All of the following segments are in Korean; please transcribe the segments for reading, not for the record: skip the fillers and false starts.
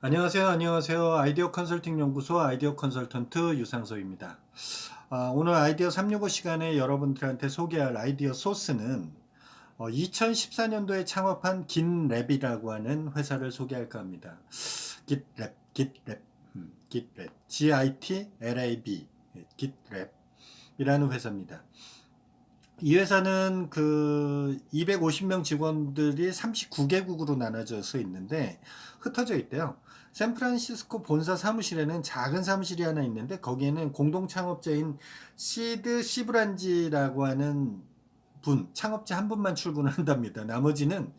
안녕하세요. 아이디어 컨설팅 연구소 아이디어 컨설턴트 유상소입니다. 오늘 아이디어 365 시간에 여러분들한테 소개할 아이디어 소스는 2014년도에 창업한 긴랩이라고 하는 회사를 소개할까 합니다. 깃랩, GITLAB, 깃랩이라는 회사입니다. 이 회사는 그 250명 직원들이 39개국으로 나눠져서 있는데 흩어져 있대요. 샌프란시스코 본사 사무실에는 작은 사무실이 하나 있는데 거기에는 공동 창업자인 시드 시브란지라고 하는 창업자 한 분만 출근을 한답니다. 나머지는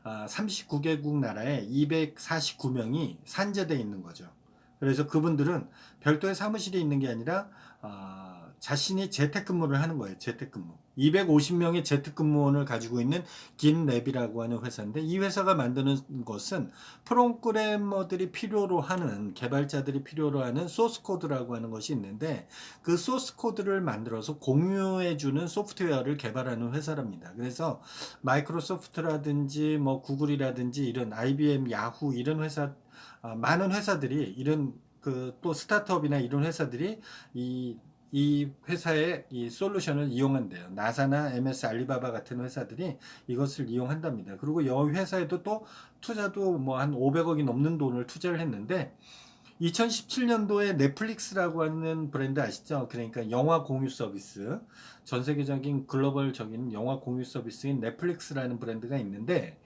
39개국 나라에 249명이 산재되어 있는 거죠. 그래서 그분들은 별도의 사무실이 있는 게 아니라 자신이 재택근무를 하는 거예요. 재택근무. 250명의 재택근무원을 가지고 있는 긴랩이라고 하는 회사인데 이 회사가 만드는 것은 프로그래머들이 필요로 하는 개발자들이 필요로 하는 소스 코드라고 하는 것이 있는데 그 소스 코드를 만들어서 공유해주는 소프트웨어를 개발하는 회사랍니다. 그래서 마이크로소프트라든지 뭐 구글이라든지 이런 IBM, 야후 이런 회사 많은 회사들이 이런 그 또 스타트업이나 이런 회사들이 이 회사의 이 솔루션을 이용한대요. 나사나 MS 알리바바 같은 회사들이 이것을 이용한답니다. 그리고 이 회사에도 또 투자도 뭐 한 500억이 넘는 돈을 투자를 했는데 2017년도에 넷플릭스라고 하는 브랜드 아시죠? 그러니까 영화 공유 서비스, 전 세계적인 글로벌적인 영화 공유 서비스인 넷플릭스라는 브랜드가 있는데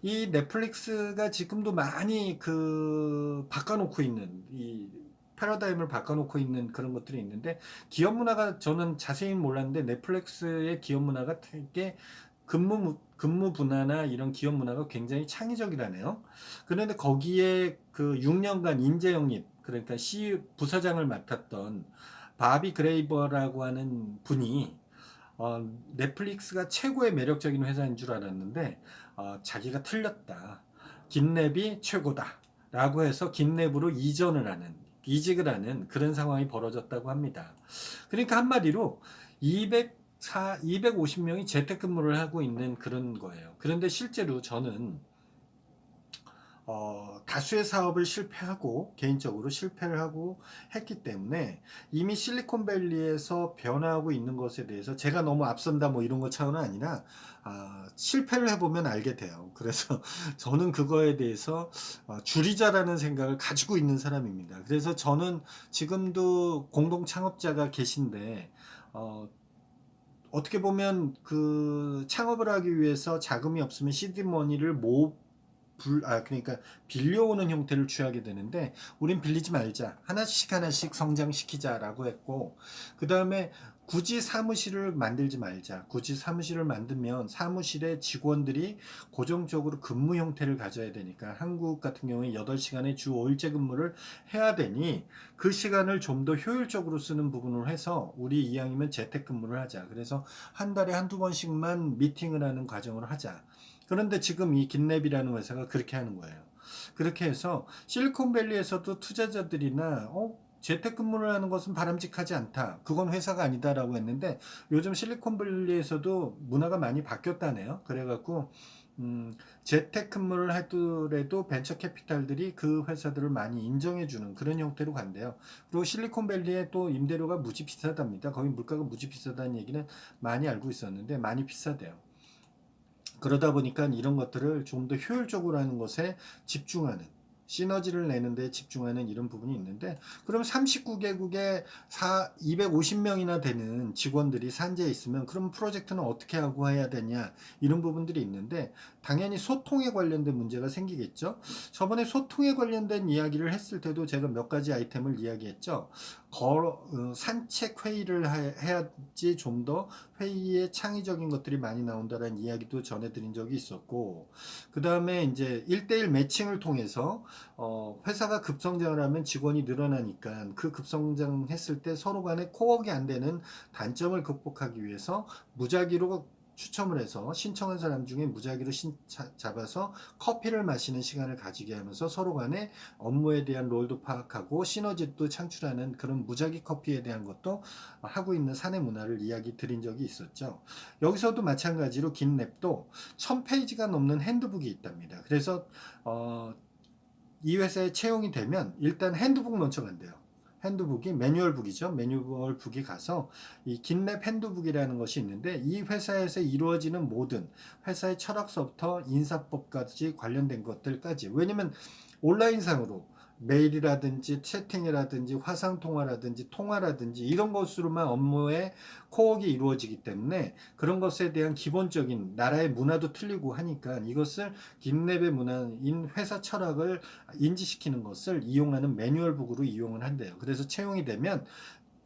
이 넷플릭스가 지금도 많이 그 바꿔놓고 있는 이 패러다임을 바꿔놓고 있는 그런 것들이 있는데 기업 문화가 저는 자세히 몰랐는데 넷플릭스의 기업 문화가 되게 근무 분야나 이런 기업 문화가 굉장히 창의적이라네요. 그런데 거기에 그 6년간 인재 영입, 그러니까 부사장을 맡았던 바비 그레이버라고 하는 분이 넷플릭스가 최고의 매력적인 회사인 줄 알았는데 자기가 틀렸다. 긴랩이 최고다. 라고 해서 긴랩으로 이직을 하는 그런 상황이 벌어졌다고 합니다. 그러니까 한마디로 250명이 재택근무를 하고 있는 그런 거예요. 그런데 실제로 저는 다수의 사업을 개인적으로 실패를 하고 했기 때문에 이미 실리콘밸리에서 변화하고 있는 것에 대해서 제가 너무 앞선다 뭐 이런 것차원은 아니라, 실패를 해보면 알게 돼요. 그래서 저는 그거에 대해서 줄이자라는 생각을 가지고 있는 사람입니다. 그래서 저는 지금도 공동 창업자가 계신데, 어떻게 보면 그 창업을 하기 위해서 자금이 없으면 시드머니를 그러니까 빌려오는 형태를 취하게 되는데 우린 빌리지 말자. 하나씩 하나씩 성장시키자라고 했고 그 다음에 굳이 사무실을 만들지 말자. 굳이 사무실을 만들면 사무실의 직원들이 고정적으로 근무 형태를 가져야 되니까 한국 같은 경우에 8시간의 주 5일제 근무를 해야 되니 그 시간을 좀 더 효율적으로 쓰는 부분을 해서 우리 이왕이면 재택근무를 하자. 그래서 한 달에 한두 번씩만 미팅을 하는 과정을 하자. 그런데 지금 이 긴랩이라는 회사가 그렇게 하는 거예요. 그렇게 해서 실리콘밸리에서도 투자자들이나 재택근무를 하는 것은 바람직하지 않다. 그건 회사가 아니다라고 했는데 요즘 실리콘밸리에서도 문화가 많이 바뀌었다네요. 그래갖고 재택근무를 하더라도 벤처 캐피탈들이 그 회사들을 많이 인정해주는 그런 형태로 간대요. 그리고 실리콘밸리에 또 임대료가 무지 비싸답니다. 거기 물가가 무지 비싸다는 얘기는 많이 알고 있었는데 많이 비싸대요. 그러다 보니까 이런 것들을 좀 더 효율적으로 하는 것에 집중하는, 시너지를 내는 데 집중하는 이런 부분이 있는데, 그럼 39개국에 250명이나 되는 직원들이 산재에 있으면 그럼 프로젝트는 어떻게 하고 해야 되냐 이런 부분들이 있는데 당연히 소통에 관련된 문제가 생기겠죠. 저번에 소통에 관련된 이야기를 했을 때도 제가 몇 가지 아이템을 이야기했죠. 산책 회의를 해야지 좀 더 회의에 창의적인 것들이 많이 나온다는 이야기도 전해드린 적이 있었고, 그 다음에 이제 1대1 매칭을 통해서 회사가 급성장을 하면 직원이 늘어나니까 그 급성장했을 때 서로 간에 코어가 안 되는 단점을 극복하기 위해서 무작위로 추첨을 해서 신청한 사람 중에 무작위로 잡아서 커피를 마시는 시간을 가지게 하면서 서로 간에 업무에 대한 롤도 파악하고 시너지도 창출하는 그런 무작위 커피에 대한 것도 하고 있는 사내 문화를 이야기 드린 적이 있었죠. 여기서도 마찬가지로 긴 랩도 1000페이지가 넘는 핸드북이 있답니다. 그래서 이 회사에 채용이 되면 일단 핸드북 먼저 간대요. 핸드북이 매뉴얼북이죠. 매뉴얼북이 가서 이 긴랩 핸드북이라는 것이 있는데 이 회사에서 이루어지는 모든 회사의 철학서부터 인사법까지 관련된 것들까지, 왜냐면 온라인상으로 메일이라든지 채팅이라든지 화상통화라든지 통화라든지 이런 것으로만 업무의 코어가 이루어지기 때문에 그런 것에 대한 기본적인 나라의 문화도 틀리고 하니까 이것을 긴랩의 문화인 회사 철학을 인지시키는 것을 이용하는 매뉴얼북으로 이용을 한대요. 그래서 채용이 되면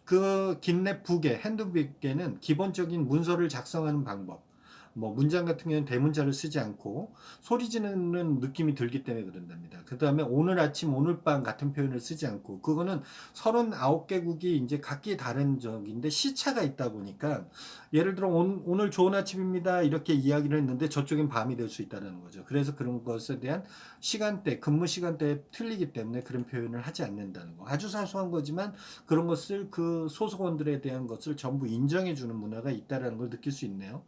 그 긴랩북에 핸드북에는 기본적인 문서를 작성하는 방법, 뭐 문장 같은 경우는 대문자를 쓰지 않고 소리 지르는 느낌이 들기 때문에 그런답니다. 그 다음에 오늘 아침 오늘 밤 같은 표현을 쓰지 않고, 그거는 39개국이 이제 각기 다른 적인데 시차가 있다 보니까 예를 들어 오늘 좋은 아침입니다 이렇게 이야기를 했는데 저쪽엔 밤이 될 수 있다는 거죠. 그래서 그런 것에 대한 시간대, 근무 시간대에 틀리기 때문에 그런 표현을 하지 않는다는 거. 아주 사소한 거지만 그런 것을 그 소속원들에 대한 것을 전부 인정해 주는 문화가 있다라는 걸 느낄 수 있네요.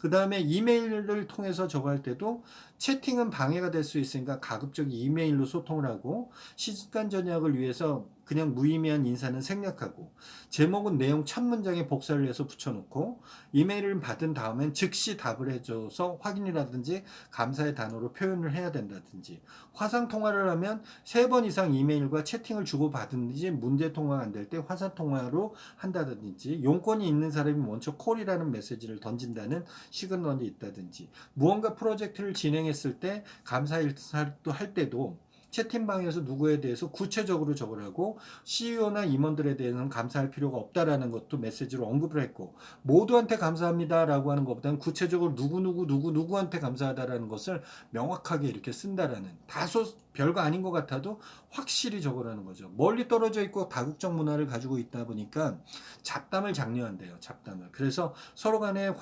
그 다음에 이메일을 통해서 저거 할 때도 채팅은 방해가 될 수 있으니까 가급적 이메일로 소통을 하고, 시간 전략을 위해서 그냥 무의미한 인사는 생략하고, 제목은 내용 첫 문장에 복사를 해서 붙여놓고, 이메일을 받은 다음엔 즉시 답을 해줘서 확인이라든지 감사의 단어로 표현을 해야 된다든지, 화상 통화를 하면 3번 이상 이메일과 채팅을 주고받든지 문제 통화가 안 될 때 화상 통화로 한다든지, 용건이 있는 사람이 먼저 콜이라는 메시지를 던진다는 시그널이 있다든지, 무언가 프로젝트를 진행했을 때 감사 일사도 할 때도 채팅방에서 누구에 대해서 구체적으로 적으라고, CEO나 임원들에 대해서는 감사할 필요가 없다라는 것도 메시지로 언급을 했고, 모두한테 감사합니다라고 하는 것보다는 구체적으로 누구한테 감사하다라는 것을 명확하게 이렇게 쓴다라는, 다소 별거 아닌 것 같아도 확실히 적으라는 거죠. 멀리 떨어져 있고 다국적 문화를 가지고 있다 보니까 잡담을 장려한대요. 잡담을. 그래서 서로 간에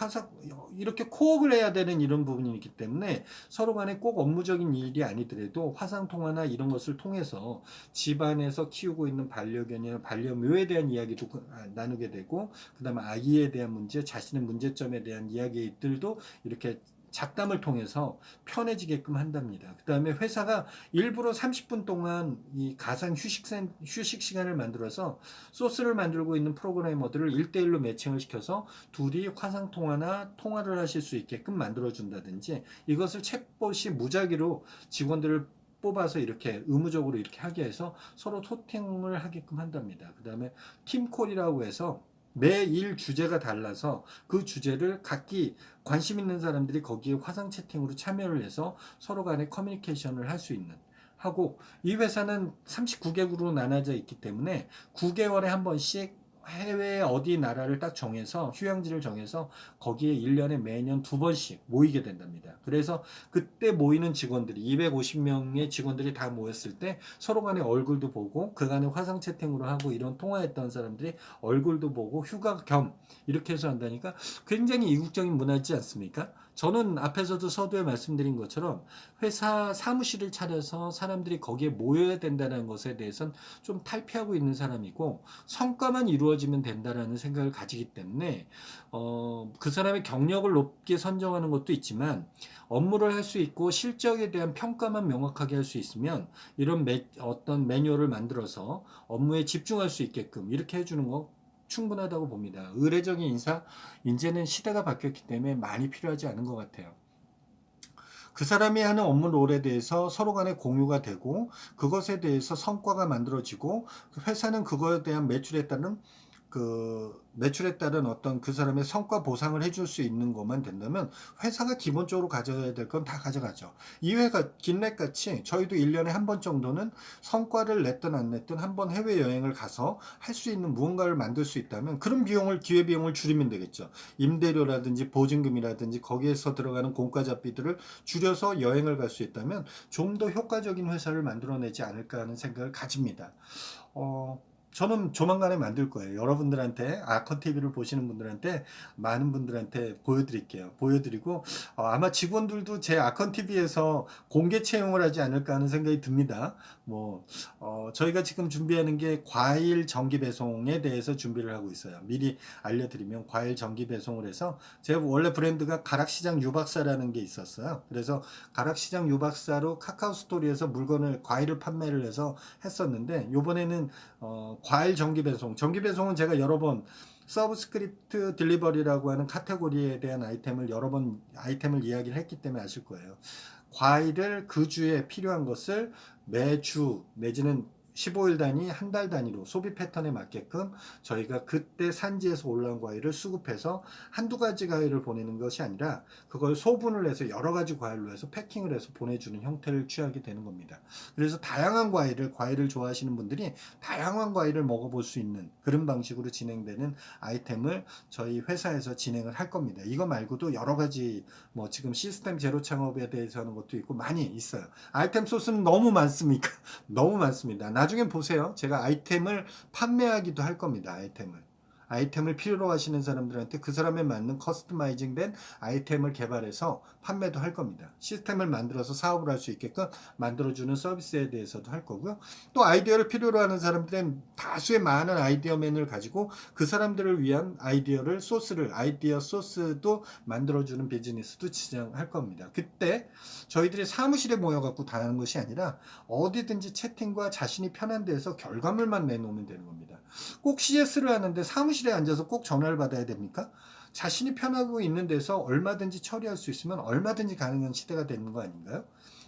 이렇게 코업을 해야 되는 이런 부분이 있기 때문에 서로 간에 꼭 업무적인 일이 아니더라도 화상통화나 이런 것을 통해서 집안에서 키우고 있는 반려견이나 반려묘에 대한 이야기도 나누게 되고, 그 다음에 아이에 대한 문제, 자신의 문제점에 대한 이야기들도 이렇게 잡담을 통해서 편해지게끔 한답니다. 그 다음에 회사가 일부러 30분 동안 이 가상 휴식 시간을 만들어서 소스를 만들고 있는 프로그래머들을 1대1로 매칭을 시켜서 둘이 화상통화나 통화를 하실 수 있게끔 만들어준다든지, 이것을 챗봇이 무작위로 직원들을 뽑아서 이렇게 의무적으로 이렇게 하게 해서 서로 소통을 하게끔 한답니다. 그 다음에 팀콜이라고 해서 매일 주제가 달라서 그 주제를 각기 관심 있는 사람들이 거기에 화상 채팅으로 참여를 해서 서로 간에 커뮤니케이션을 할 수 있는 하고, 이 회사는 39개국으로 나눠져 있기 때문에 9개월에 한 번씩 해외 어디 나라를 딱 정해서 휴양지를 정해서 거기에 1년에 매년 2번씩 모이게 된답니다. 그래서 그때 모이는 직원들이 250명의 직원들이 다 모였을 때 서로 간에 얼굴도 보고 그간에 화상 채팅으로 하고 이런 통화했던 사람들이 얼굴도 보고 휴가 겸 이렇게 해서 한다니까 굉장히 이국적인 문화지 않습니까? 저는 앞에서도 서두에 말씀드린 것처럼 회사 사무실을 차려서 사람들이 거기에 모여야 된다는 것에 대해서는 좀 탈피하고 있는 사람이고, 성과만 이루어지면 된다라는 생각을 가지기 때문에 그 사람의 경력을 높게 선정하는 것도 있지만 업무를 할 수 있고 실적에 대한 평가만 명확하게 할 수 있으면 이런 어떤 매뉴얼을 만들어서 업무에 집중할 수 있게끔 이렇게 해주는 거 충분하다고 봅니다. 의례적인 인사, 이제는 시대가 바뀌었기 때문에 많이 필요하지 않은 것 같아요. 그 사람이 하는 업무 롤에 대해서 서로 간에 공유가 되고 그것에 대해서 성과가 만들어지고 회사는 그거에 대한 매출에 따른 어떤 그 사람의 성과 보상을 해줄 수 있는 것만 된다면 회사가 기본적으로 가져야 될 건 다 가져가죠. 이회가 긴랩같이 저희도 1년에 한 번 정도는 성과를 냈든 안 냈든 한 번 해외여행을 가서 할 수 있는 무언가를 만들 수 있다면 그런 기회비용을 줄이면 되겠죠. 임대료라든지 보증금이라든지 거기에서 들어가는 공과자비들을 줄여서 여행을 갈 수 있다면 좀 더 효과적인 회사를 만들어내지 않을까 하는 생각을 가집니다. 저는 조만간에 만들 거예요. 여러분들한테 아컨 TV를 보시는 분들한테 많은 분들한테 보여드릴게요. 보여드리고 아마 직원들도 제 아컨 TV에서 공개 채용을 하지 않을까 하는 생각이 듭니다. 뭐 저희가 지금 준비하는 게 과일 정기 배송에 대해서 준비를 하고 있어요. 미리 알려드리면 과일 정기 배송을 해서 제가 원래 브랜드가 가락시장 유박사라는 게 있었어요. 그래서 가락시장 유박사로 카카오 스토리에서 물건을 과일을 판매를 해서 했었는데 요번에는 과일 정기 배송. 정기 배송은 제가 여러 번 서브스크립트 딜리버리라고 하는 카테고리에 대한 아이템을 여러 번 아이템을 이야기를 했기 때문에 아실 거예요. 과일을 그 주에 필요한 것을 매주 내지는 15일 단위, 한 달 단위로 소비 패턴에 맞게끔 저희가 그때 산지에서 올라온 과일을 수급해서 한두 가지 과일을 보내는 것이 아니라 그걸 소분을 해서 여러 가지 과일로 해서 패킹을 해서 보내주는 형태를 취하게 되는 겁니다. 그래서 다양한 과일을 좋아하시는 분들이 다양한 과일을 먹어볼 수 있는 그런 방식으로 진행되는 아이템을 저희 회사에서 진행을 할 겁니다. 이거 말고도 여러 가지 뭐 지금 시스템 제로 창업에 대해서 하는 것도 있고 많이 있어요. 아이템 소스는 너무 많습니까? 너무 많습니다. 나중에 보세요. 제가 아이템을 판매하기도 할 겁니다. 아이템을 필요로 하시는 사람들한테 그 사람에 맞는 커스터마이징 된 아이템을 개발해서 판매도 할 겁니다. 시스템을 만들어서 사업을 할 수 있게끔 만들어주는 서비스에 대해서도 할 거고요. 또 아이디어를 필요로 하는 사람들은 다수의 많은 아이디어맨을 가지고 그 사람들을 위한 아이디어 소스도 만들어주는 비즈니스도 진행할 겁니다. 그때 저희들이 사무실에 모여갖고 다 하는 것이 아니라 어디든지 채팅과 자신이 편한 데서 결과물만 내놓으면 되는 겁니다. 꼭 CS를 하는데 사무실에 앉아서 꼭 전화를 받아야 됩니까? 자신이 편하고 있는 데서 얼마든지 처리할 수 있으면 얼마든지 가능한 시대가 되는 거 아닌가요?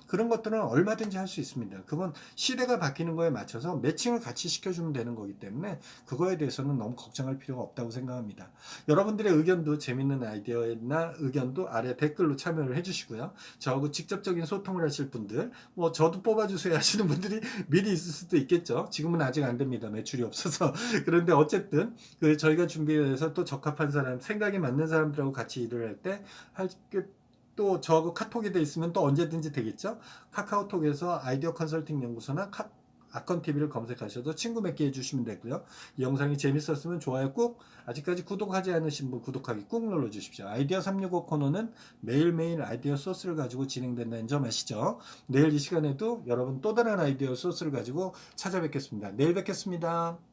그런 것들은 얼마든지 할 수 있습니다. 그건 시대가 바뀌는 거에 맞춰서 매칭을 같이 시켜주면 되는 거기 때문에 그거에 대해서는 너무 걱정할 필요가 없다고 생각합니다. 여러분들의 의견도 재밌는 아이디어나 의견도 아래 댓글로 참여를 해주시고요. 저하고 직접적인 소통을 하실 분들, 뭐 저도 뽑아주세요 하시는 분들이 미리 있을 수도 있겠죠. 지금은 아직 안 됩니다. 매출이 없어서. 그런데 어쨌든 그 저희가 준비해서 또 적합한 사람, 생각이 맞는 사람들하고 같이 일을 할 때 또 저하고 카톡이 돼 있으면 또 언제든지 되겠죠. 카카오톡에서 아이디어 컨설팅 연구소나 아컨 TV를 검색하셔도 친구 맺게 해주시면 되고요. 이 영상이 재밌었으면 좋아요 꾹, 아직까지 구독하지 않으신 분 구독하기 꾹 눌러주십시오. 아이디어 365 코너는 매일매일 아이디어 소스를 가지고 진행된다는 점 아시죠? 내일 이 시간에도 여러분 또 다른 아이디어 소스를 가지고 찾아뵙겠습니다. 내일 뵙겠습니다.